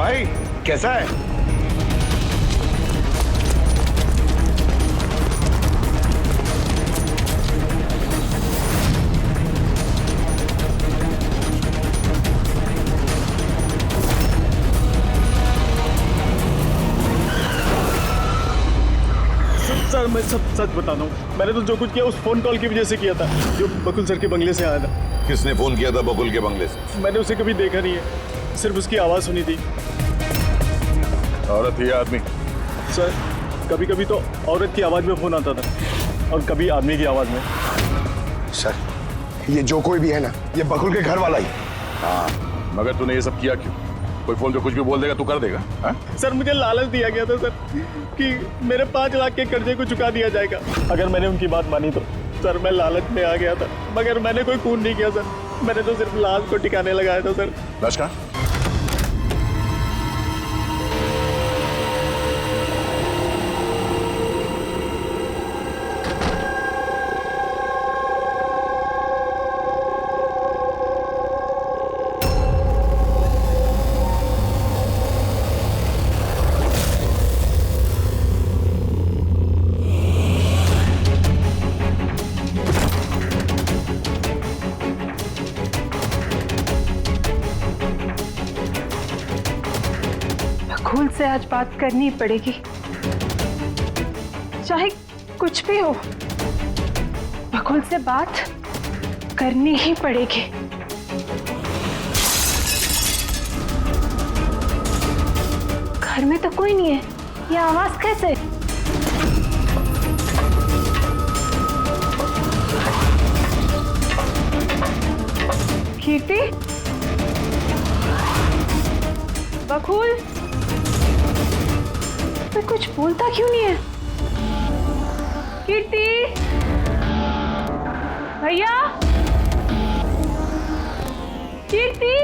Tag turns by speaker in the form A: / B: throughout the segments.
A: भाई कैसा है?
B: सर मैं सब सच बता रहा हूँ। मैंने तो जो कुछ किया उस फोन कॉल की वजह से किया था, जो बकुल सर के बंगले से आया था।
A: किसने फोन किया था बकुल के बंगले से?
B: मैंने उसे कभी देखा नहीं है, सिर्फ उसकी आवाज सुनी थी।
A: औरत ही आदमी?
B: सर कभी कभी तो औरत की आवाज में फोन आता था और कभी आदमी की आवाज में।
C: सर ये जो कोई भी है ना, ये बकुल के घर वाला ही।
A: हाँ, मगर तूने ये सब किया क्यों? कोई फोन पे कुछ भी बोल देगा तू कर देगा? हा?
B: सर मुझे लालच दिया गया था सर कि मेरे 5 लाख के कर्जे को चुका दिया जाएगा अगर मैंने उनकी बात मानी तो। सर मैं लालच में आ गया था, मगर मैंने कोई खून नहीं किया सर। मैंने तो सिर्फ लाश को टिकाने लगाया था सर।
A: लाश कहाँ?
D: बकुल से आज बात करनी पड़ेगी, चाहे कुछ भी हो। बकुल से बात करनी ही पड़ेगी। घर में तो कोई नहीं है, ये आवाज कैसे? कीर्ति, बकुल, तो कुछ बोलता क्यों नहीं है? कीर्ति, भैया, कीर्ति,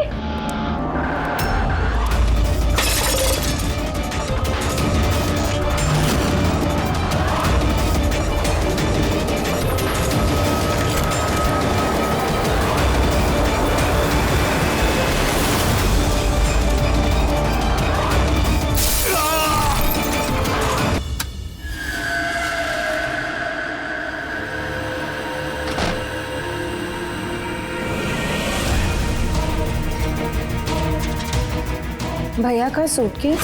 E: भैया का सूटकेस?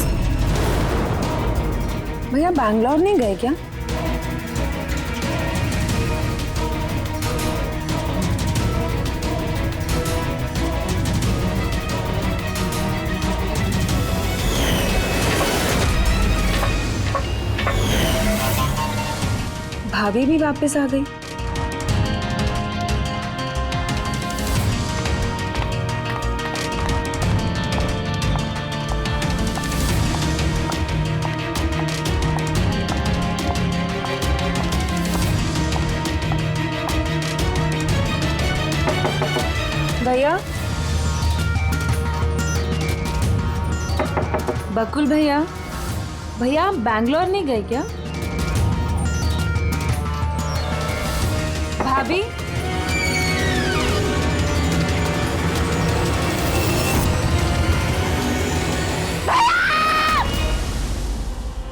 E: भैया बैंगलोर नहीं गए क्या? भाभी भी वापस आ गई। भैया, बकुल भैया, भैया आप बैंगलोर नहीं गए क्या? भाभी,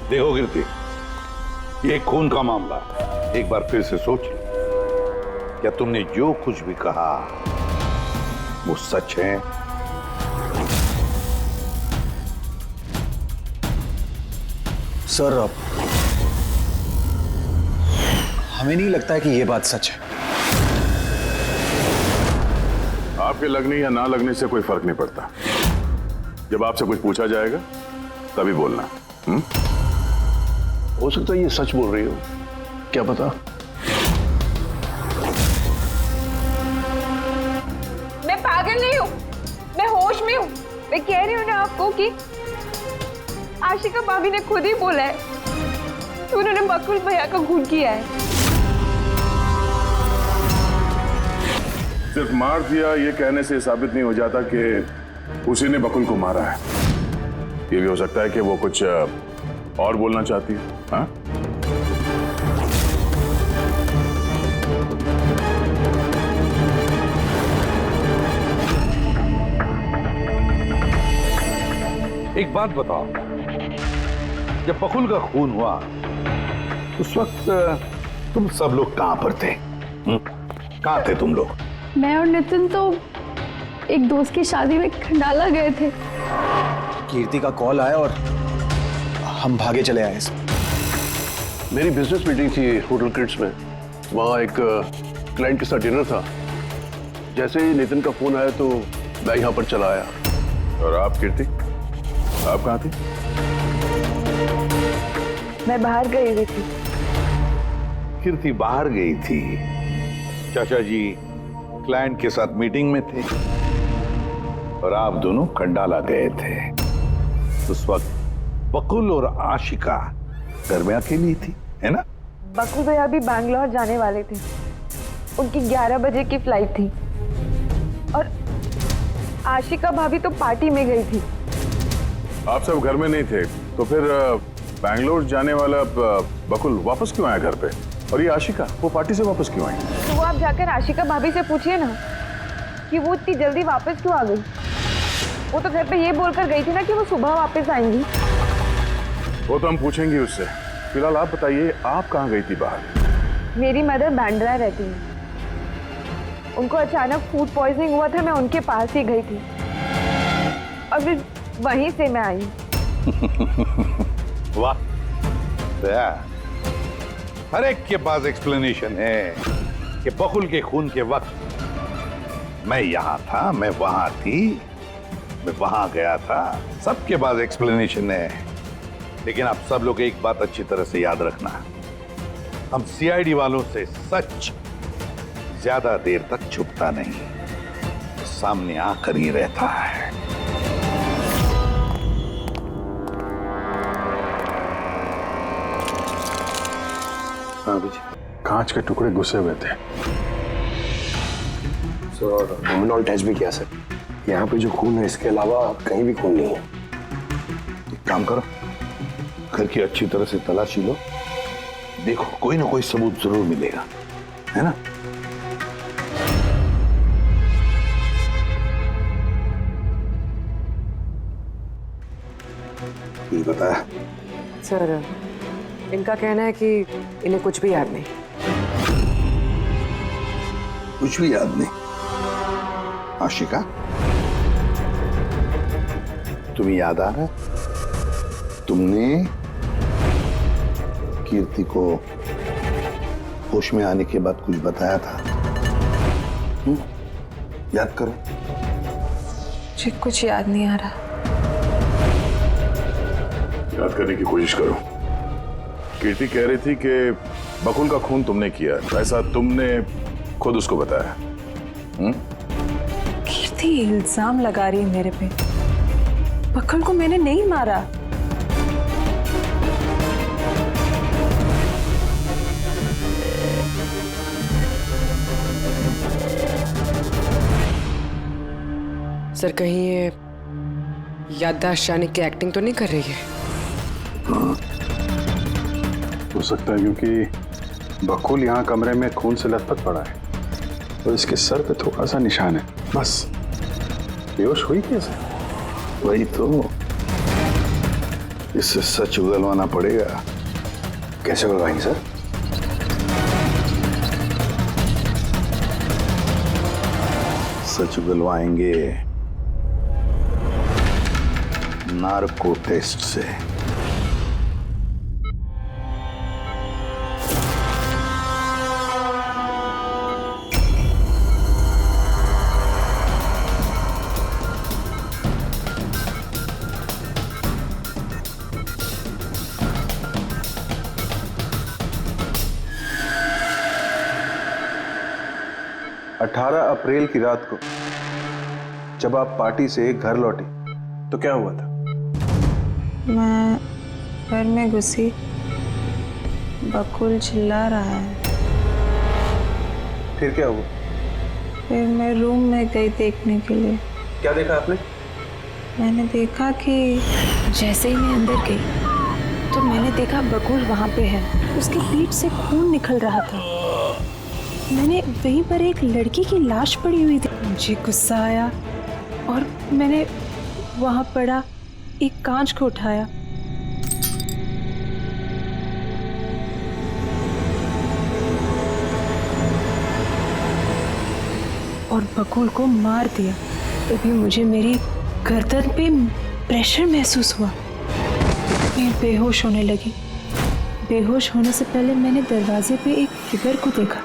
A: देखो कीर्ति, ये खून का मामला है। एक बार फिर से सोच लो, क्या तुमने जो कुछ भी कहा वो सच है?
F: सर हमें नहीं लगता है कि ये बात सच है।
G: आपके लगने या ना लगने से कोई फर्क नहीं पड़ता। जब आपसे कुछ पूछा जाएगा तभी बोलना।
F: हो सकता है ये सच बोल रही हो, क्या पता।
D: मैं पागल नहीं हूँ, मैं होश में हूँ। मैं कह रही हूँ ना आपको कि आशिका भाभी ने खुद ही बोला है कि उन्होंने बकुल भैया का खून किया है।
G: सिर्फ मार दिया ये कहने से साबित नहीं हो जाता कि उसी ने बकुल को मारा है। ये भी हो सकता है कि वो कुछ और बोलना चाहती है। हाँ?
A: एक बात बताओ, जब बकुल का खून हुआ उस वक्त तुम सब लोग कहां पर थे? कहां थे तुम लोग?
D: मैं और नितिन तो एक दोस्त की शादी में खंडाला गए थे।
F: कीर्ति का कॉल आया और हम भागे चले आए।
H: मेरी बिजनेस मीटिंग थी होटल क्रिट्स में, वहाँ एक क्लाइंट के साथ डिनर था। जैसे ही नितिन का फोन आया तो मैं यहाँ पर चला आया।
G: और आप कीर्ति, आप कहाँ थी?
D: मैं बाहर गई हुई थी।
A: कीर्ति बाहर गई थी, चाचा जी क्लाइंट के साथ मीटिंग में थे और आप दोनों खंडाला गए थे। उस वक्त बकुल और आशिका घर में अकेली थी, है ना?
D: बकुल भैया भी बैंगलोर जाने वाले थे, उनकी 11 बजे की फ्लाइट थी और आशिका भाभी तो पार्टी में गई थी।
G: आप सब घर में नहीं थे तो फिर बैंगलोर जाने वाला बकुल वापस क्यों आया घर पे? और ये आशिका, वो पार्टी से वापस क्यों आई?
D: तो वो आप जाकर आशिका भाभी से पूछिए ना कि वो इतनी जल्दी वापस क्यों आ गई। वो तो घर पे ये बोलकर गई थी ना कि वो सुबह वापस आएंगी।
G: वो तो हम पूछेंगे उससे। फिलहाल आप बताइए, आप कहाँ गई थी बाहर?
D: मेरी मदर बांद्रा रहती है, उनको अचानक फूड पॉइजनिंग हुआ था, मैं उनके पास ही गई थी और फिर वहीं से मैं आई।
A: वाह, हर एक के पास एक्सप्लेनेशन है कि बकुल के खून के वक्त मैं यहां था, मैं वहां थी, मैं वहां गया था। सबके पास एक्सप्लेनेशन है, लेकिन आप सब लोग एक बात अच्छी तरह से याद रखना, हम सीआईडी वालों से सच ज्यादा देर तक छुपता नहीं, सामने आकर ही रहता है।
G: कांच के टुकड़े घुसे हुए थे।
C: सर लुमिनॉल टेस्ट भी किया सर, यहाँ पे जो खून है इसके अलावा कहीं भी खून नहीं है।
A: एक काम करो, घर की अच्छी तरह से तलाशी लो, देखो कोई ना कोई सबूत जरूर मिलेगा, है ना? ये बताया
I: सर, इनका कहना है कि इन्हें कुछ भी याद नहीं।
A: कुछ भी याद नहीं? आशिका, तुम्हें याद आ रहा है तुमने कीर्ति को होश में आने के बाद कुछ बताया था? याद करो।
E: मुझे कुछ याद नहीं आ रहा।
G: याद करने की कोशिश करो। कीर्ति कह रही थी कि बकुल का खून तुमने किया, ऐसा तुमने खुद उसको बताया।
E: कीर्ति इल्जाम लगा रही है मेरे पे। बकुल को मैंने नहीं मारा।
I: सर, कहीं ये याददाश्त जाने की एक्टिंग तो नहीं कर रही है?
H: हो सकता है, क्योंकि बकुल यहाँ कमरे में खून से लथपथ पड़ा है और इसके सर पे थोड़ा सा निशान है, बस। बेहोश हुई कैसे?
A: वही तो, इससे सच उगलवाना पड़ेगा।
C: कैसे उगलवाएंगे सर?
A: सच उगलवाएंगे नार्को टेस्ट से।
F: अठारह अप्रैल की रात को जब आप पार्टी से घर लौटी तो क्या हुआ था?
E: मैं घर में घुसी, बकुल चिल्ला रहा है।
F: फिर क्या हुआ?
E: फिर मैं रूम में गई देखने के लिए।
F: क्या देखा आपने?
E: मैंने देखा कि जैसे ही मैं अंदर गई तो मैंने देखा बकुल वहाँ पे है, उसकी पीठ से खून निकल रहा था। मैंने वहीं पर एक लड़की की लाश पड़ी हुई थी। मुझे गुस्सा आया और मैंने वहाँ पड़ा एक कांच को उठाया। और बकुल को मार दिया। तभी मुझे मेरी गर्दन पे प्रेशर महसूस हुआ। मैं बेहोश होने लगी। बेहोश होने से पहले मैंने दरवाजे पे एक फिगर को देखा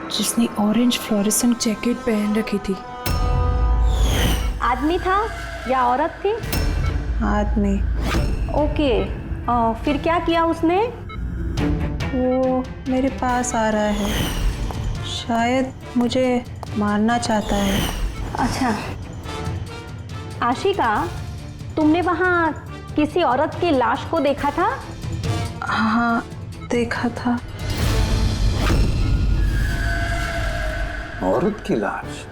E: जिसने ऑरेंज फ्लोरेसेंट जैकेट पहन रखी थी।
J: आदमी था या औरत थी?
E: आदमी।
J: ओके, फिर क्या किया उसने?
E: वो मेरे पास आ रहा है, शायद मुझे मारना चाहता है।
J: अच्छा आशिका, तुमने वहाँ किसी औरत की लाश को देखा था?
E: हाँ, देखा था।
A: औरत की लाश?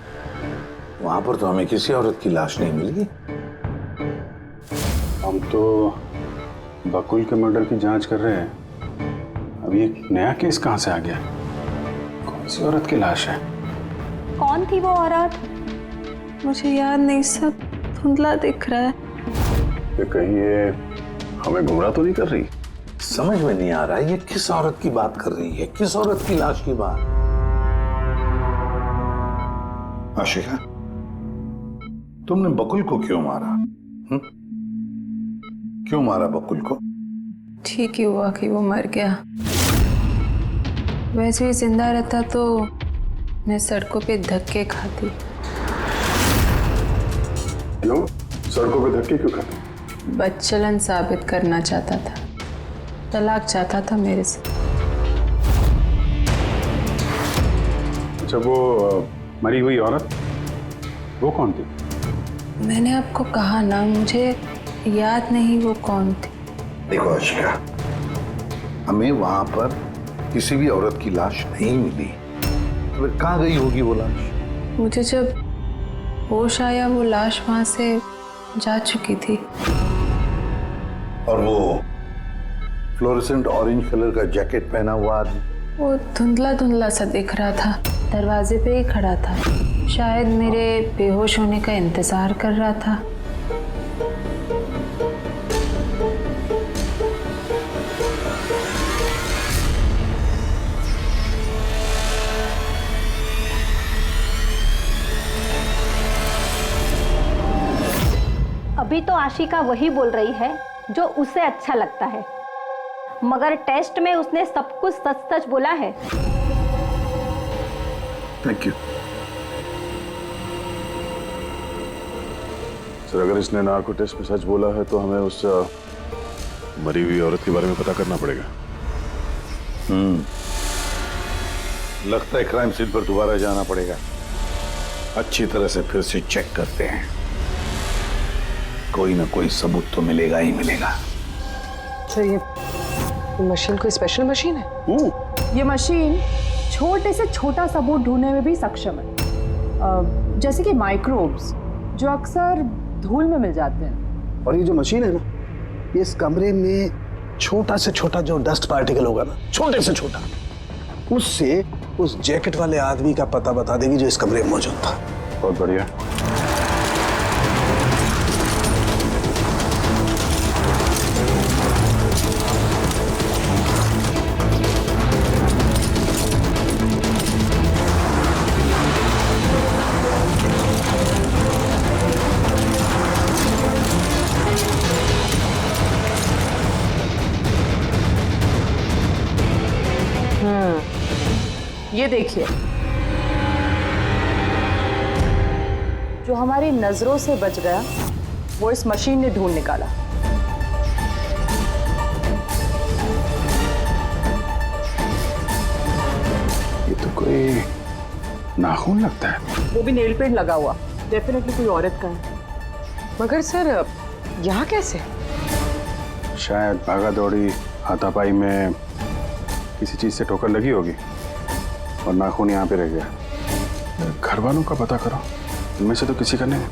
A: वहां पर तो हमें किसी औरत की लाश नहीं मिली।
F: हम तो बकुल के मर्डर की जांच कर रहे हैं। अब ये नया केस कहाँ से आ गया? कौन सी औरत की लाश है?
J: कौन थी वो औरत?
E: मुझे याद नहीं, सब धुंधला दिख रहा है।
F: ये कहीं ये हमें गुमराह तो नहीं कर रही?
A: समझ में नहीं आ रहा है ये किस औरत की बात कर रही है, किस औरत की लाश की बात। आशिका, तुमने बकुल को क्यों मारा? क्यों मारा बकुल को?
E: ठीक ही हुआ कि वो मर गया। वैसे ही जिंदा रहता तो मैं सड़कों पे धक्के खाती।
F: क्यों? सड़कों पे धक्के क्यों खाते?
E: बदचलन साबित करना चाहता था, तलाक चाहता था मेरे से।
F: अच्छा, वो मरी हुई औरत, वो कौन थी?
E: मैंने आपको कहा ना, मुझे याद नहीं वो कौन थी।
A: देखो आशिका, हमें वहां पर किसी भी औरत की लाश नहीं मिली। तो फिर कहाँ गई होगी वो लाश?
E: मुझे जब होश आया वो लाश वहां से जा चुकी थी।
A: और वो फ्लोरेसेंट ऑरेंज कलर का जैकेट पहना हुआ आदमी?
E: वो धुंधला धुंधला सा दिख रहा था, दरवाजे पे ही खड़ा था। शायद मेरे बेहोश होने का इंतजार कर रहा था।
J: अभी तो आशिका वही बोल रही है जो उसे अच्छा लगता है, मगर टेस्ट में उसने सब कुछ सच सच बोला है।
F: Thank you sir. अगर इसने नार्को टेस्ट में सच बोला है तो हमें उस मरी हुई औरत के बारे में पता करना पड़ेगा।
A: लगता है क्राइम सीन पर दोबारा जाना पड़ेगा। अच्छी तरह से फिर से चेक करते हैं, कोई ना कोई सबूत तो मिलेगा ही मिलेगा।
I: सर, ये मशीन कोई स्पेशल मशीन है?
K: ये मशीन छोटे से छोटा सबूत ढूंढने में भी सक्षम है, जैसे कि माइक्रोब्स जो अक्सर धूल में मिल जाते हैं।
H: और ये जो मशीन है ना, ये इस कमरे में छोटा से छोटा जो डस्ट पार्टिकल होगा ना, छोटे से छोटा, उससे उस जैकेट वाले आदमी का पता बता देगी जो इस कमरे में मौजूद था।
F: बहुत बढ़िया।
K: ये देखिए, जो हमारी नजरों से बच गया वो इस मशीन ने ढूंढ निकाला।
F: ये तो कोई नाखून लगता है।
K: वो भी नेल पेंट लगा हुआ, डेफिनेटली कोई औरत का है।
I: मगर सर, यहाँ कैसे?
F: शायद भागा दौड़ी हाथापाई में किसी चीज से ठोकर लगी होगी और नाखून यहाँ पे रह गया। घर वालों का पता करो, इनमें से तो किसी का नहीं।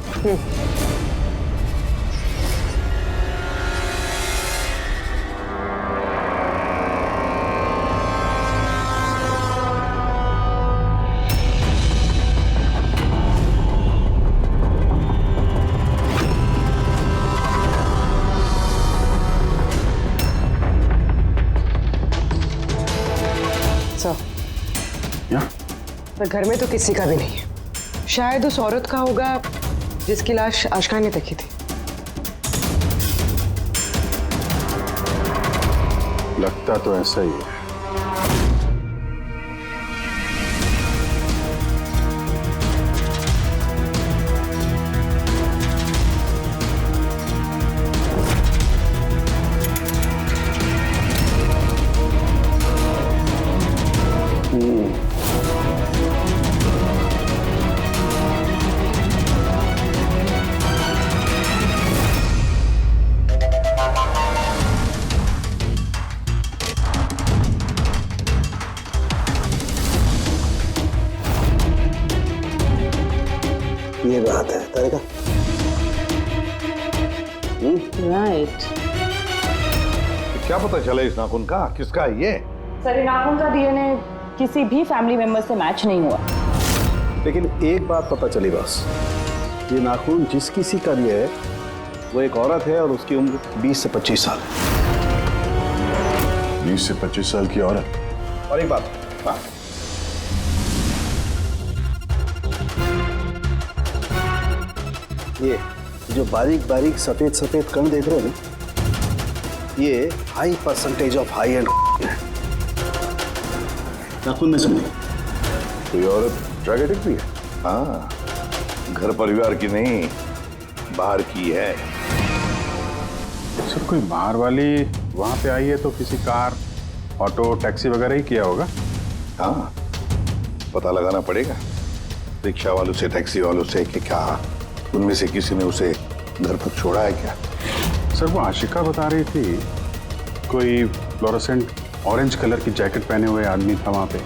F: यहाँ?
I: पर घर में तो किसी का भी नहीं है। शायद उस औरत का होगा जिसकी लाश आशिका ने देखी थी।
F: लगता तो ऐसा ही है।
H: ये बात है तारिका।
K: राइट।
A: क्या पता चला इस नाखून का किसका है ये?
K: सर, ये नाखून का डीएनए किसी भी फैमिली मेंबर से मैच नहीं हुआ।
H: लेकिन एक बात पता चली बस, ये नाखून जिस किसी का भी है वो एक औरत है और उसकी उम्र 20 से 25 साल है।
G: 20 से 25 साल की औरत।
H: और एक बात, हाँ, ये जो बारीक बारीक सफेद सफेद कण देख रहे हो ना, ये high percentage of high and है। नाखून में सुनिए,
G: कोई औरत ड्रग एडिक्ट भी है?
A: हाँ, घर परिवार की नहीं, बाहर की है।
F: सर, कोई बाहर वाली वहां पे आई है तो किसी कार, ऑटो, टैक्सी वगैरह ही किया होगा।
A: हाँ, पता लगाना पड़ेगा रिक्शा वालों से, टैक्सी वालों से कि क्या उनमें से किसी ने उसे घर पर छोड़ा है क्या।
F: सर, वो आशिका बता रही थी कोई फ्लोरोसेंट ऑरेंज कलर की जैकेट पहने हुए आदमी था वहां पे।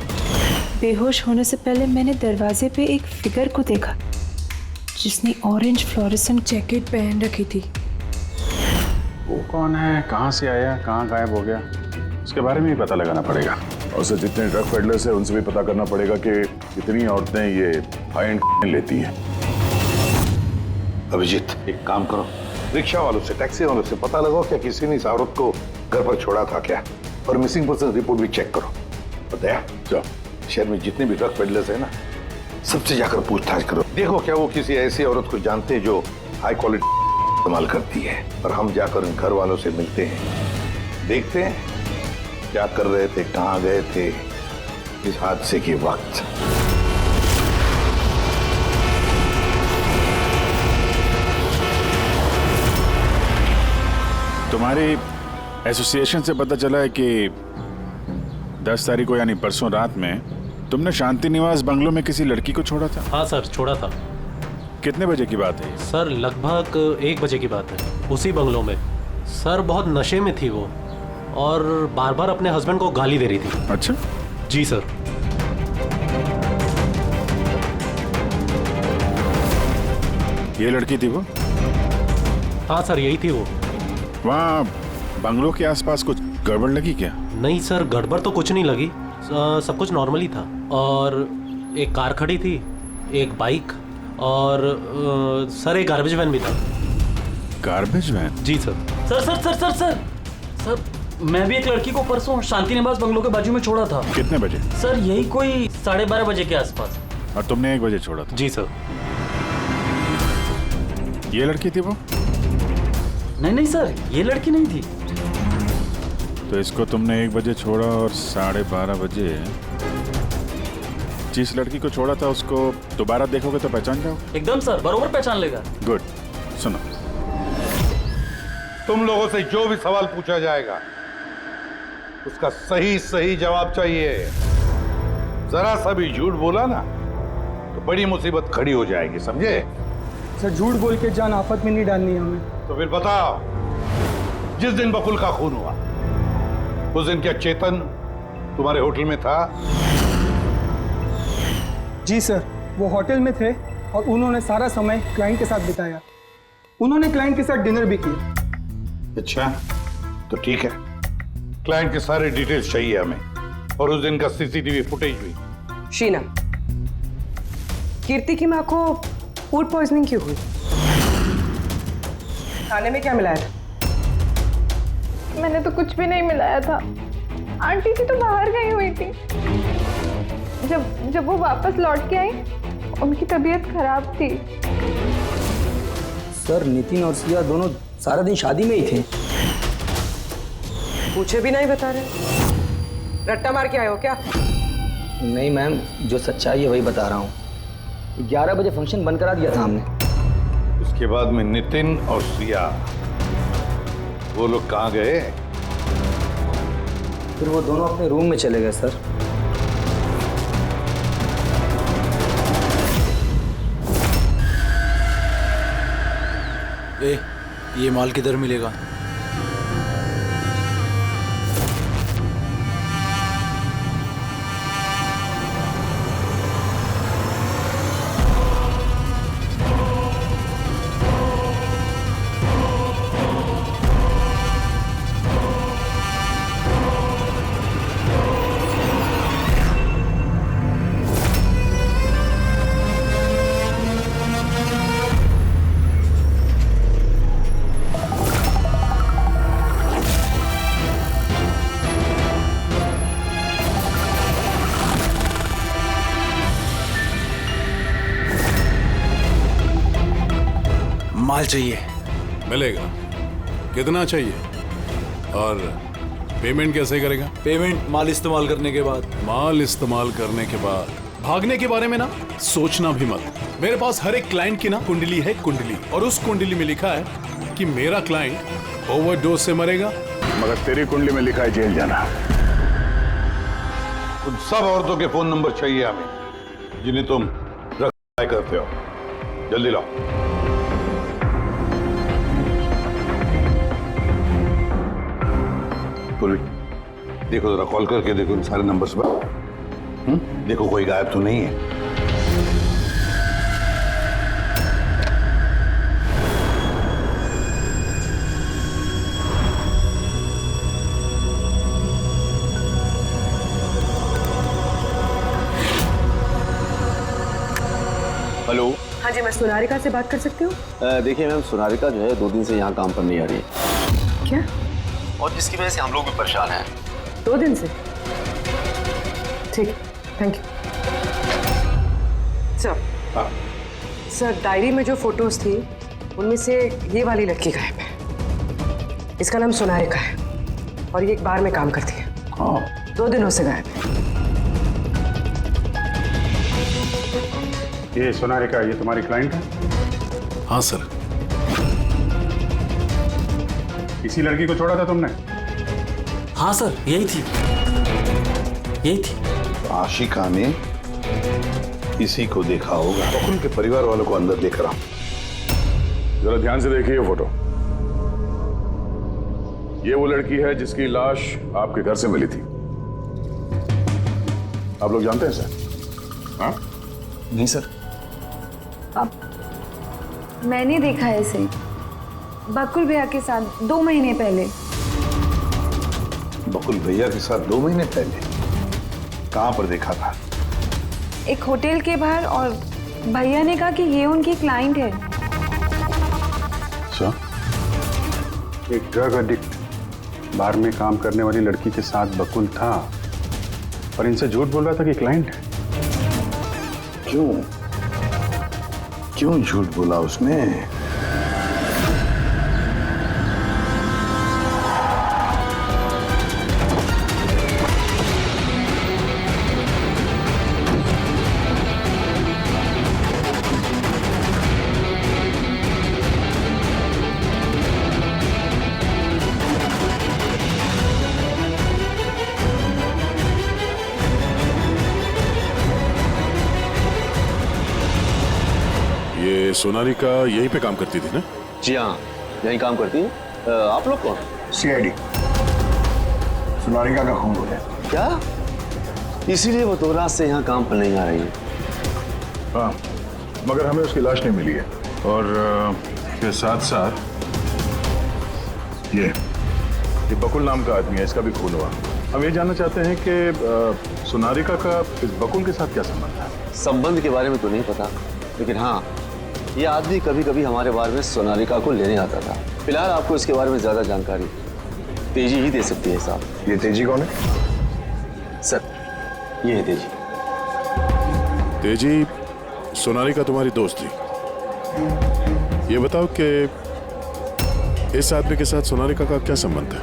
E: बेहोश होने से पहले मैंने दरवाजे पे एक फिगर को देखा जिसने ऑरेंज फ्लोरेसेंट जैकेट पहन रखी थी।
F: वो कौन है, कहाँ से आया, कहाँ गायब हो गया, उसके बारे में भी पता लगाना पड़ेगा।
G: और सर, जितने ड्रग पेडलर्स हैं उनसे भी पता करना पड़ेगा कि कितनी औरतें ये हाई एंड लेती हैं।
A: अभिजीत, एक काम करो, रिक्शा वालों से, टैक्सी वालों से पता लगाओ क्या किसी ने इस औरत को घर पर छोड़ा था क्या, और मिसिंग पर्सन रिपोर्ट भी चेक करो। और दया, जाओ शहर में जितने भी ड्रग पेडलर्स हैं ना, सबसे जाकर पूछताछ करो। देखो क्या वो किसी ऐसी औरत को जानते हैं जो हाई क्वालिटी इस्तेमाल करती है, और हम जाकर उन घर वालों से मिलते हैं, देखते हैं क्या कर रहे थे, कहाँ गए थे इस हादसे के वक्त।
L: तुम्हारी एसोसिएशन से पता चला है कि 10 तारीख को यानी परसों रात में तुमने शांति निवास बंगलो में किसी लड़की को छोड़ा था।
B: हाँ सर, छोड़ा था।
L: कितने बजे की बात है?
B: सर, लगभग 1 बजे की बात है, उसी बंगलो में। सर, बहुत नशे में थी वो और बार बार अपने हस्बैंड को गाली दे रही थी।
L: अच्छा।
B: जी सर।
L: ये लड़की थी वो?
B: हाँ सर, यही थी वो।
L: वहाँ बंगलो के आसपास कुछ गड़बड़ लगी क्या?
B: नहीं सर, गड़बड़ तो कुछ नहीं लगी, सब कुछ नॉर्मल ही था। और एक कार खड़ी थी, एक बाइक, और सर एक गार्बेज वैन भी था।
L: Garbage van?
B: जी sir.
M: Sir sir sir sir sir sir, मैं भी एक लड़की को परसों शांति निवास बंगलो के बाजू में छोड़ा था।
L: कितने बजे?
M: सर, यही कोई 12:30 बजे के आसपास।
L: और तुमने 1 बजे छोड़ा था?
B: जी सर।
L: ये लड़की थी वो?
M: नहीं नहीं सर, ये लड़की नहीं थी।
L: तो इसको तुमने 1 बजे छोड़ा और 12:30 बजे जिस लड़की को छोड़ा था उसको दोबारा देखोगे तो पहचान जाओगे?
M: एकदम सर, बरोबर पहचान लेगा।
L: गुड। सुनो,
A: तुम लोगों से जो भी सवाल पूछा जाएगा उसका सही सही जवाब चाहिए। जरा सा भी झूठ बोला ना तो बड़ी मुसीबत खड़ी हो जाएगी, समझे?
B: सर, झूठ बोल के जान आफत में नहीं डालनी हमें।
A: तो फिर बताओ, जिस दिन बकुल का खून हुआ उस दिन क्या चेतन तुम्हारे होटल में था?
B: जी सर, वो होटल में थे और उन्होंने सारा समय क्लाइंट के साथ बिताया। उन्होंने क्लाइंट के साथ डिनर भी किया।
A: अच्छा, तो ठीक है, क्लाइंट के सारे डिटेल्स चाहिए हमें, और उस दिन का सीसीटीवी फुटेज भी।
I: शीना, कीर्ति की माँ को फूड पॉइजनिंग क्यों हुई? खाने में क्या मिलाया था?
D: मैंने तो कुछ भी नहीं मिलाया था। आंटी जी तो बाहर गई हुई थी। जब वो वापस लौट के आई उनकी तबीयत खराब थी।
N: सर नितिन और सिया दोनों सारा दिन शादी में ही थे।
I: पूछे भी नहीं बता रहे। रट्टा मार के आए हो क्या?
N: नहीं मैम, जो सच्चाई है वही बता रहा हूँ। 11 बजे फंक्शन बंद करा दिया था हमने।
A: उसके बाद में नितिन और सिया वो लोग कहाँ गए?
N: फिर वो दोनों अपने रूम में चले गए सर। ये माल किधर मिलेगा?
O: माल चाहिए।
P: मिलेगा। कितना चाहिए और पेमेंट कैसे करेगा?
O: पेमेंट माल इस्तेमाल करने के बाद।
P: माल इस्तेमाल करने के बाद भागने के बारे में ना सोचना भी मत। मेरे पास हर एक क्लाइंट की ना कुंडली है, कुंडली, और उस कुंडली में लिखा है कि मेरा क्लाइंट ओवरडोज से मरेगा।
G: मगर तेरी कुंडली में लिखा है जेल जाना।
A: उन सब औरतों के फोन नंबर चाहिए हमें जिन्हें तुम ट्राई करते हो। जल्दी लाओ। देखो जरा कॉल करके देखो इन सारे नंबर्स पर। देखो कोई गायब तो नहीं है।
Q: हेलो।
I: हाँ जी, मैं सोनारिका से बात कर सकती हूँ?
Q: देखिए मैम, सोनारिका जो है 2 दिन से यहाँ काम पर नहीं आ रही है।
I: क्या?
Q: और जिसकी वजह से हम लोग भी परेशान हैं।
I: 2 दिन से? ठीक, thank you. Sir, sir diary में जो फोटोज थी उनमें से ये वाली लड़की गायब है। इसका नाम सोनारिका है और ये एक बार में काम करती है। 2 दिनों से गायब है।
F: ये सोनारिका, ये तुम्हारी क्लाइंट है?
P: हाँ सर।
F: इसी लड़की को छोड़ा था तुमने?
M: हाँ सर, यही थी, यही थी।
A: आशिका ने इसी को देखा होगा। उनके परिवार वालों को अंदर देख रहा हूं।
G: जरा ध्यान से देखिए ये फोटो। ये वो लड़की है जिसकी लाश आपके घर से मिली थी। आप लोग जानते हैं सर? हाँ?
H: नहीं सर।
D: मैंने देखा है इसे बकुल भैया के साथ 2 महीने पहले।
A: बकुल भैया के साथ 2 महीने पहले? कहां पर देखा था?
D: एक होटल के बाहर, और भैया ने कहा कि ये उनकी क्लाइंट है।
F: अच्छा, एक ड्रग एडिक्ट बार में काम करने वाली लड़की के साथ बकुल था और इनसे झूठ बोल रहा था कि क्लाइंट है।
A: क्यों झूठ बोला उसने?
P: सोनारिका यहीं पे काम करती थी ना?
Q: जी हाँ, यहीं काम करती है। आप लोग कौन?
C: सीआईडी। सोनारिका का खून हो गया।
Q: क्या? इसीलिए वो 2 रात से यहाँ काम पर नहीं आ रही है।
G: हाँ, मगर हमें उसकी लाश नहीं मिली है।
F: और के साथ साथ
G: ये बकुल नाम का आदमी है, इसका भी खून हुआ। हम ये जानना चाहते हैं कि सोनारिका का इस बकुल के साथ क्या संबंध है?
Q: संबंध के बारे में तो नहीं पता, लेकिन हाँ, ये आदमी कभी कभी हमारे बारे में सोनारिका को लेने आता था। फिलहाल आपको इसके बारे में ज्यादा जानकारी तेजी ही दे सकती है साहब।
C: ये तेजी कौन है?
Q: सर, ये है तेजी।
G: तेजी, सोनालिका तुम्हारी दोस्त थी। ये बताओ कि इस आदमी के साथ सोनालिका का क्या संबंध है?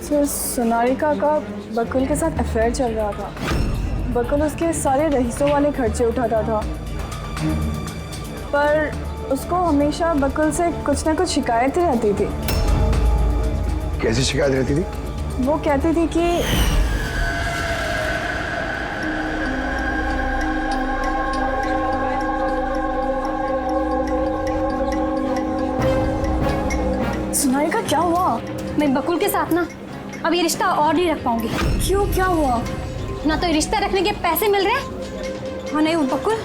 K: सर, सोनालिका का बकुल के साथ अफेयर चल रहा था। बकुल उसके सारे रईसों वाले खर्चे उठाता था, पर उसको हमेशा बकुल से कुछ ना कुछ शिकायतें रहती थी।
C: कैसी शिकायत रहती थी?
K: वो कहती थी कि सोनालिका, क्या हुआ?
J: मैं बकुल के साथ ना अब ये रिश्ता और नहीं रख पाऊंगी।
K: क्यों, क्या हुआ?
J: ना तो रिश्ता रखने के पैसे मिल रहे और नहीं वो बकुल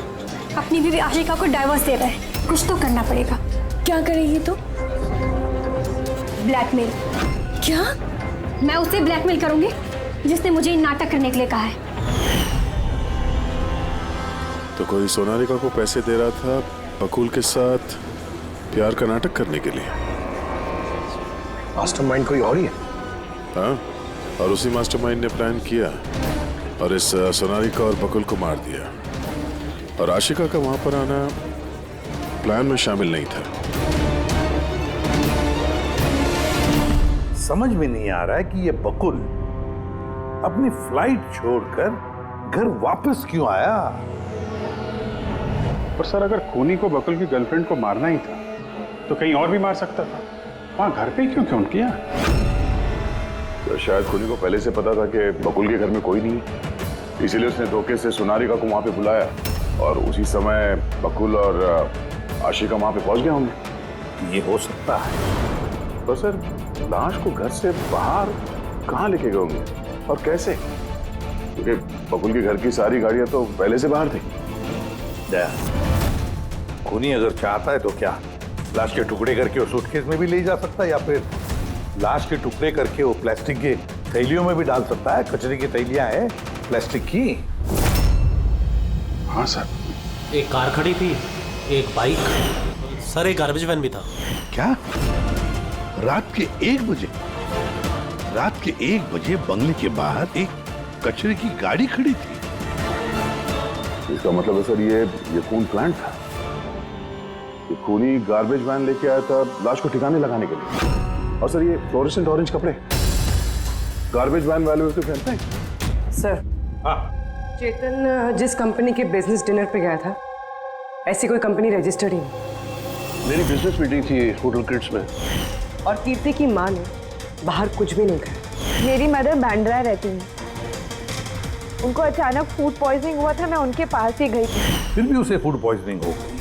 J: अपनी बीवी आशिका को डाइवोर्स दे रहा है। कुछ तो करना पड़ेगा।
K: क्या करेगी तो?
J: ब्लैकमेल।
K: क्या?
J: मैं उससे ब्लैकमेल करूंगी जिसने मुझे नाटक करने के लिए कहा है।
G: तो कोई सोनालिका को पैसे दे रहा था बकुल के साथ प्यार का नाटक करने के लिए।
C: मास्टरमाइंड कोई और ही है?
G: हाँ, और उसी मास्टरमाइंड ने प्लान किया और इस सोनालिका और बकुल को मार दिया। और आशिका का वहां पर आना प्लान में शामिल नहीं था।
A: समझ में नहीं आ रहा है कि ये बकुल अपनी फ्लाइट छोड़कर घर वापस क्यों आया।
F: पर सर, अगर खूनी को बकुल की गर्लफ्रेंड को मारना ही था तो कहीं और भी मार सकता था। वहां घर पे क्यों क्यों किया?
G: तो शायद खूनी को पहले से पता था कि बकुल के घर में कोई नहीं है, इसीलिए उसने धोखे से सोनालिका को वहां पे बुलाया और उसी समय बकुल और आशिका वहां पे पहुंच गए होंगे।
A: ये हो सकता है।
G: तो सर, लाश को घर से बाहर कहाँ लेके गए होंगे और कैसे? क्योंकि बकुल के घर की सारी गाड़ियां तो पहले से बाहर थी।
A: खूनी अगर चाहता है तो क्या लाश के टुकड़े करके वो सूटकेस में भी ले जा सकता है, या फिर लाश के टुकड़े करके वो प्लास्टिक के थैलियों में भी डाल सकता है। कचरे की थैलियां हैं प्लास्टिक की।
F: हाँ सर।
M: एक कार खड़ी थी, एक बाइक, सर एक गार्बेज वैन भी था।
A: क्या? रात के 1 बजे? रात के 1 बजे बंगले के बाहर एक कचरे की गाड़ी खड़ी थी?
G: इसका मतलब है सर ये खून प्लान था। ये खूनी गार्बेज वैन लेके आया था लाश को ठिकाने लगाने के लिए। और सर, ये फ्लोरेसेंट ऑरेंज कपड़े गार्बेज वैन वाले उसको पहनते हैं।
I: सर, चेतन जिस कंपनी के बिजनेस डिनर पे गया था, ऐसी कोई कंपनी रजिस्टर्ड ही नहीं।
C: मेरी बिजनेस मीटिंग थी होटल किड्स में।
I: और कीर्ति की माँ ने बाहर कुछ भी नहीं कहा।
D: मेरी मदर बांद्रा रहती है, उनको अचानक फूड पॉइजनिंग हुआ था, मैं उनके पास ही गई थी।
A: फिर भी उसे फूड पॉइजनिंग हो गई।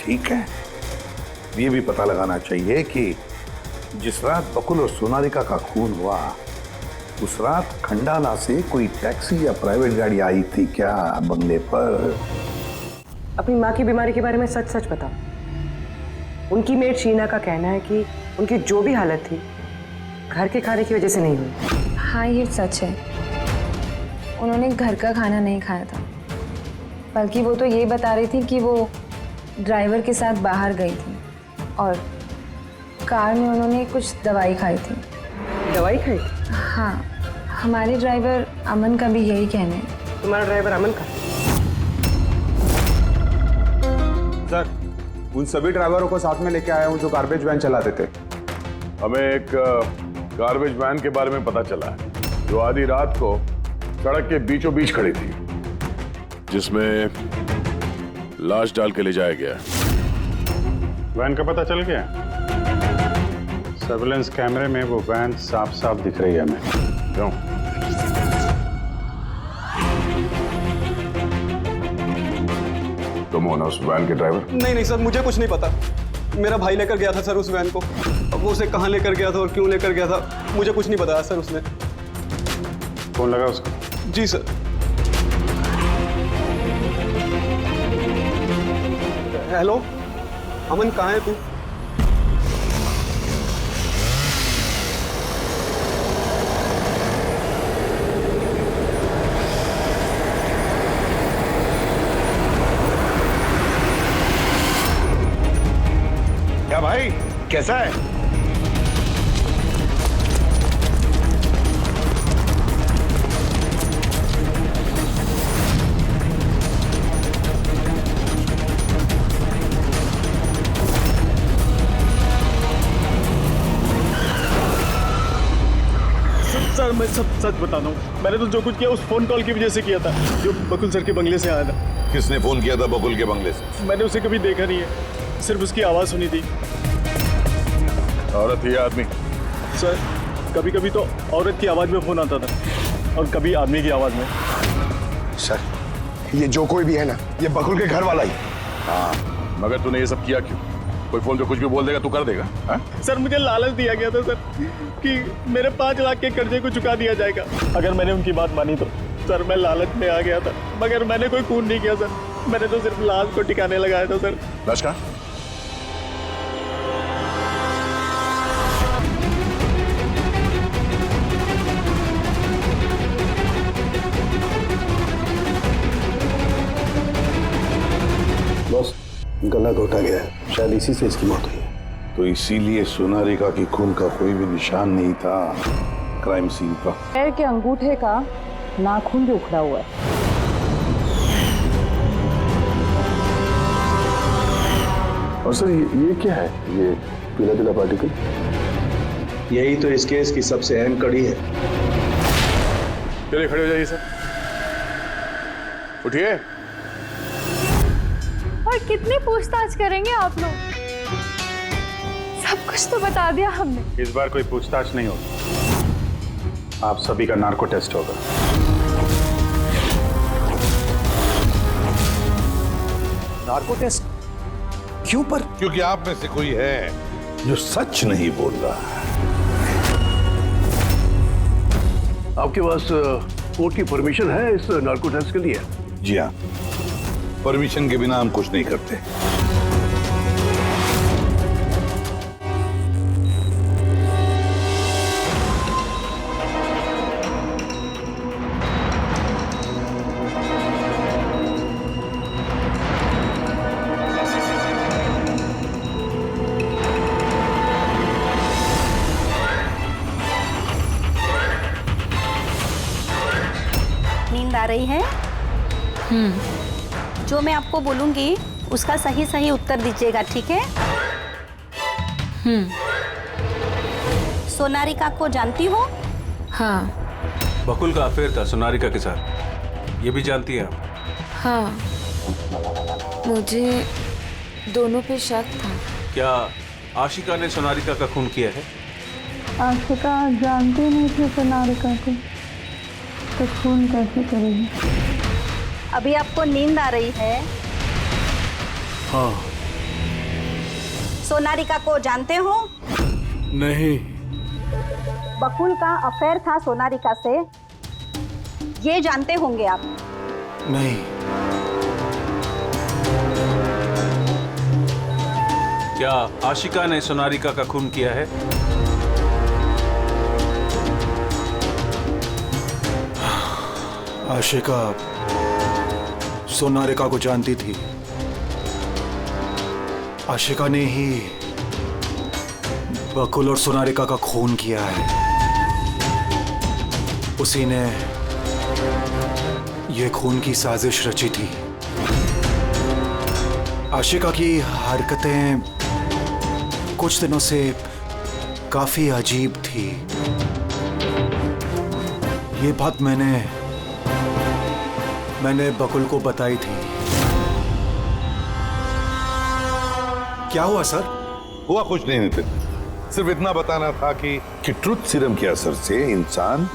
A: ठीक है, ये भी पता लगाना चाहिए कि जिस रात बकुल और सोनालिका का खून हुआ उस रात खंडाला से कोई टैक्सी या प्राइवेट गाड़ी आई थी क्या बंगले पर?
I: अपनी माँ की बीमारी के बारे में सच सच बताओ। उनकी मेड शीना का कहना है कि उनकी जो भी हालत थी घर के खाने की वजह से नहीं हुई।
E: हाँ, ये सच है। उन्होंने घर का खाना नहीं खाया था, बल्कि वो तो ये बता रही थी कि वो ड्राइवर के साथ बाहर गई थी और कार में उन्होंने कुछ दवाई खाई थी।
I: दवाई खाई?
E: हाँ, हमारे ड्राइवर अमन का भी यही कहना है।
I: तुम्हारा ड्राइवर अमन का?
F: सर, उन सभी ड्राइवरों को साथ में लेके आया हूँ जो गार्बेज वैन चलाते थे।
G: हमें एक गार्बेज वैन के बारे में पता चला है जो आधी रात को सड़क के बीचों बीच खड़ी थी, जिसमें लाश डाल के ले जाया गया।
F: वैन का पता चल गया? सर्विलेंस कैमरे में वो वैन साफ साफ दिख रही है हमें।
G: क्यों? तुम हो ना उस वैन के ड्राइवर?
B: नहीं सर, मुझे कुछ नहीं पता। मेरा भाई लेकर गया था सर उस वैन को। अब वो उसे कहाँ लेकर गया था और क्यों लेकर गया था मुझे कुछ नहीं बताया सर उसने।
F: फोन लगा उसको?
B: जी सर। हेलो अमन, कहाँ है तू?
A: क्या भाई, कैसा है?
B: सर मैं सब सच बताता हूँ, मैंने तो जो कुछ किया उस फोन कॉल की वजह से किया था जो बकुल सर के बंगले से आया था।
A: किसने फोन किया था बकुल के बंगले से?
B: मैंने उसे कभी देखा नहीं है, सिर्फ उसकी आवाज सुनी थी।
G: औरत ही आदमी?
B: सर कभी कभी तो औरत की आवाज में फोन आता था और कभी आदमी की आवाज में।
C: सर ये जो कोई भी है ना, ये बकुल के घर वाला ही।
G: हाँ, मगर तूने ये सब किया क्यों? कोई फोन पे कुछ भी बोल देगा तू कर देगा? हा?
B: सर मुझे लालच दिया गया था सर कि मेरे 5 लाख के कर्जे को चुका दिया जाएगा अगर मैंने उनकी बात मानी तो। सर मैं लालच में आ गया था, मगर मैंने कोई खून नहीं किया सर, मैंने तो सिर्फ लाश को ठिकाने लगाया था सर।
G: लाश कहाँ?
H: बॉस गला घोटा गया है, शायद इसी से इसकी मौत हुई है।
A: तो इसीलिए सोनारिका की खून का कोई भी निशान नहीं था क्राइम सीन पर।
K: पैर के अंगूठे का नाखून भी उखड़ा हुआ है।
G: और सर ये क्या है, ये पीला पीला पार्टिकल?
H: यही तो इस केस की सबसे अहम कड़ी है।
G: चलिए खड़े हो जाइए सर, उठिए।
D: और कितनी पूछताछ करेंगे आप लोग? सब कुछ तो बता दिया हमने।
F: इस बार कोई पूछताछ नहीं होगी, आप सभी का नार्को टेस्ट होगा।
C: नार्को टेस्ट क्यों पर?
A: क्योंकि आप में से कोई है जो सच नहीं बोल रहा।
C: आपके पास कोर्ट की परमिशन है इस नार्को टेस्ट के लिए?
A: जी हाँ, परमिशन के बिना हम कुछ नहीं करते।
J: नींद आ रही है? जो मैं आपको बोलूंगी उसका सही सही उत्तर दीजिएगा, ठीक है? सोनारिका को जानती हो?
E: हाँ।
P: बकुल का अफेयर था सोनारिका के साथ, ये भी जानती है आप?
E: हाँ, मुझे दोनों पे शक था।
P: क्या आशिका ने सोनारिका का खून किया है?
D: आशिका जानती नहीं थी सोनारिका को, तो खून कैसे करेगी?
J: अभी आपको नींद आ रही है?
P: हाँ।
J: सोनारिका को जानते हो?
P: नहीं।
J: बकुल का अफेयर था सोनारिका से, ये जानते होंगे आप?
P: नहीं। क्या आशिका ने सोनारिका का खून किया है?
O: आशिका सोनारिका को जानती थी। आशिका ने ही बकुल और सोनारिका का खून किया है। उसी ने यह खून की साजिश रची थी। आशिका की हरकतें कुछ दिनों से काफी अजीब थी। ये बात मैंने बकुल को बताई थी। क्या हुआ सर?
A: हुआ कुछ नहीं नितिन, सिर्फ इतना बताना था कि ट्रुथ सीरम के असर से इंसान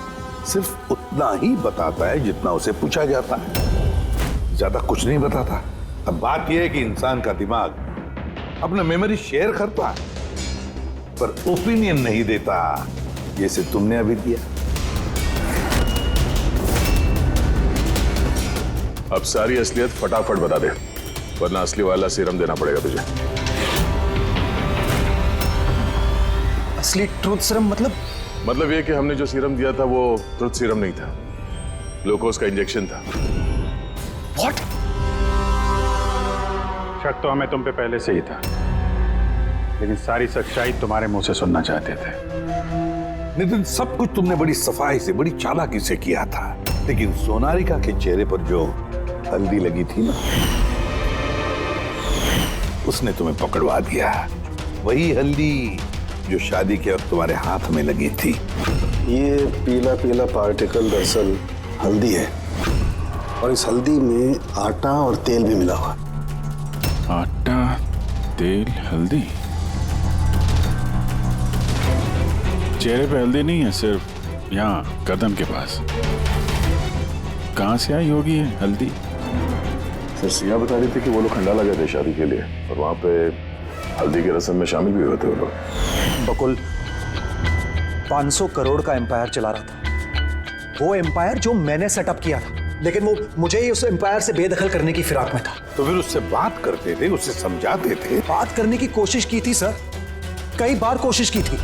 A: सिर्फ उतना ही बताता है जितना उसे पूछा जाता है, ज्यादा कुछ नहीं बताता। अब बात यह है कि इंसान का दिमाग अपना मेमोरी शेयर करता है पर ओपिनियन नहीं देता, जैसे तुमने अभी दिया।
G: अब सारी असलियत फटाफट बता दे, वरना असली वाला सीरम देना पड़ेगा तुझे।
O: असली ट्रूथ सीरम
G: मतलब ये कि हमने जो सीरम दिया था वो ट्रूथ सीरम नहीं था, ग्लूकोज का इंजेक्शन था।
O: व्हाट?
F: शक तो हमें तुम पे पहले से ही था, लेकिन सारी सच्चाई तुम्हारे मुंह से सुनना चाहते थे।
A: नितिन, सब कुछ तुमने बड़ी सफाई से, बड़ी चालाकी से किया था, लेकिन सोनारिका के चेहरे पर जो हल्दी लगी थी ना, उसने तुम्हें पकड़वा दिया। वही हल्दी जो शादी के वक्त तुम्हारे हाथ में लगी थी।
H: ये पीला पीला पार्टिकल दरअसल हल्दी है, और इस हल्दी में आटा और तेल भी मिला हुआ।
L: आटा, तेल, हल्दी। चेहरे पे हल्दी नहीं है, सिर्फ यहाँ कदम के पास। कहाँ से आई होगी ये हल्दी?
G: सर सिया बता रही थी कि वो लोग खंडाला गए थे शादी के लिए, और वहां पे हल्दी की रस्म में शामिल भी हुए थे वो लोग।
O: बकुल 500 करोड़ का एम्पायर चला रहा था, वो एम्पायर जो मैंने सेटअप किया था, लेकिन वो मुझे ही उस एम्पायर से बेदखल करने की फिराक में था।
A: तो फिर उससे बात करते थे, उससे समझाते थे।
O: बात करने की कोशिश की थी सर, कई बार कोशिश की थी,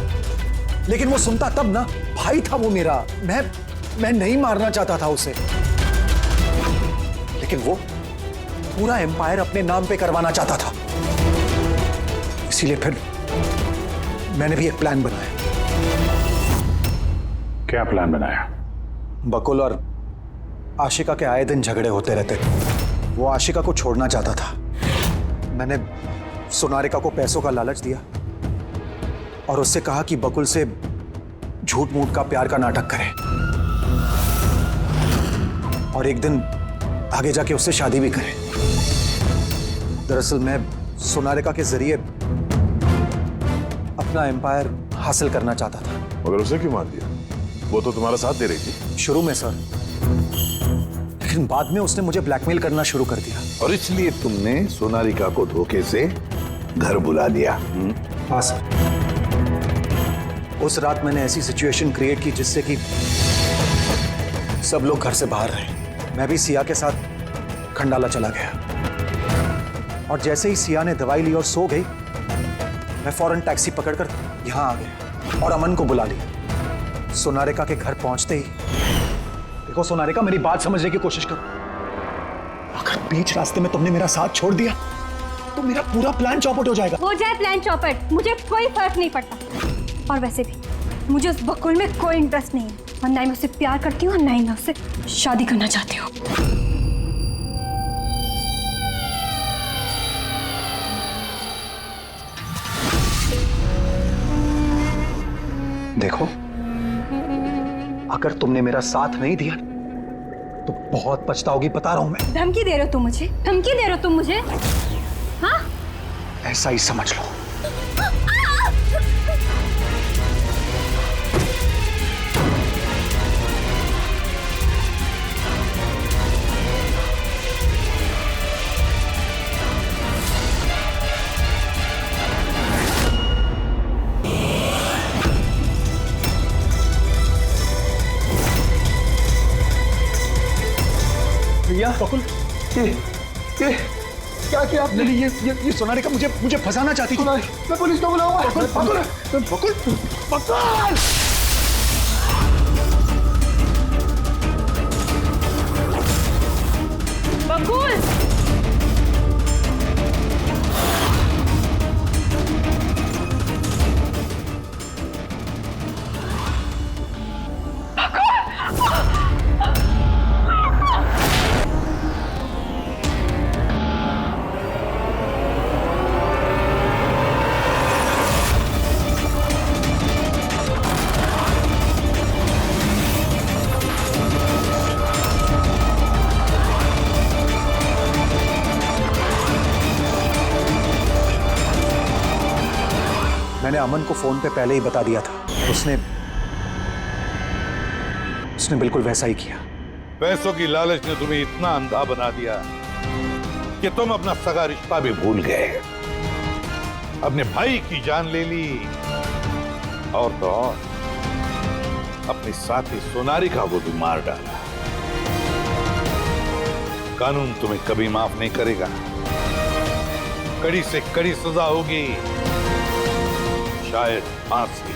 O: लेकिन वो सुनता तब ना। भाई था वो मेरा, मैं नहीं मारना चाहता था उसे, लेकिन वो पूरा एम्पायर अपने नाम पे करवाना चाहता था। इसीलिए फिर मैंने भी एक प्लान बनाया।
F: क्या प्लान बनाया?
O: बकुल और आशिका के आए दिन झगड़े होते रहते थे। वो आशिका को छोड़ना चाहता था। मैंने सोनारिका को पैसों का लालच दिया और उससे कहा कि बकुल से झूठ मूठ का प्यार का नाटक करे, और एक दिन आगे जाके उससे शादी भी करे। दरअसल मैं सोनारिका के जरिए अपना एम्पायर हासिल करना चाहता था।
G: मगर उसे क्यों मान दिया? वो तो तुम्हारा साथ दे रही थी
O: शुरू में सर, लेकिन बाद में उसने मुझे ब्लैकमेल करना शुरू कर दिया।
A: और इसलिए तुमने सोनारिका को धोखे से घर बुला लिया?
O: हाँ सर। उस रात मैंने ऐसी सिचुएशन क्रिएट की जिससे कि सब लोग घर से बाहर रहे। मैं भी सिया के साथ खंडाला चला गया, और जैसे ही सिया ने दवाई ली और सो गई, मैं फौरन टैक्सी पकड़कर यहां आ गया और अमन को बुला लिया। सोनारिका के घर पहुंचते ही, देखो सोनारिका, मेरी बात समझने की कोशिश करो। अगर बीच रास्ते में तुमने मेरा साथ छोड़ दिया तो मेरा पूरा प्लान चौपट हो जाएगा।
J: हो जाए प्लान चौपट, मुझे कोई फर्क नहीं पड़ता। और वैसे भी मुझे उस बकुल में कोई इंटरेस्ट नहीं है, और ना ही मैं उससे प्यार करती हूँ और ना ही मैं उससे शादी करना चाहती हूँ।
O: देखो, अगर तुमने मेरा साथ नहीं दिया तो बहुत पछताओगी, बता रहा हूं मैं।
J: धमकी दे रहे हो तुम मुझे? धमकी दे रहे हो तुम मुझे? हाँ?
O: ऐसा ही समझ लो। भैया बकुल, ये क्या किया आपने? ये सोनारिका मुझे फंसाना चाहती थी। मैं पुलिस को बुलाऊंगा। बकुल बकुल बकुल बकुल।
J: बकुल!
O: मैंने अमन को फोन पे पहले ही बता दिया था। उसने बिल्कुल वैसा ही किया।
A: पैसों की लालच ने तुम्हें इतना अंधा बना दिया कि तुम अपना सगा रिश्ता भी भूल गए, अपने भाई की जान ले ली, और तो और अपनी साथी सोनारिका को भी मार डाला। कानून तुम्हें कभी माफ नहीं करेगा। कड़ी से कड़ी सजा होगी, शायद फांसी।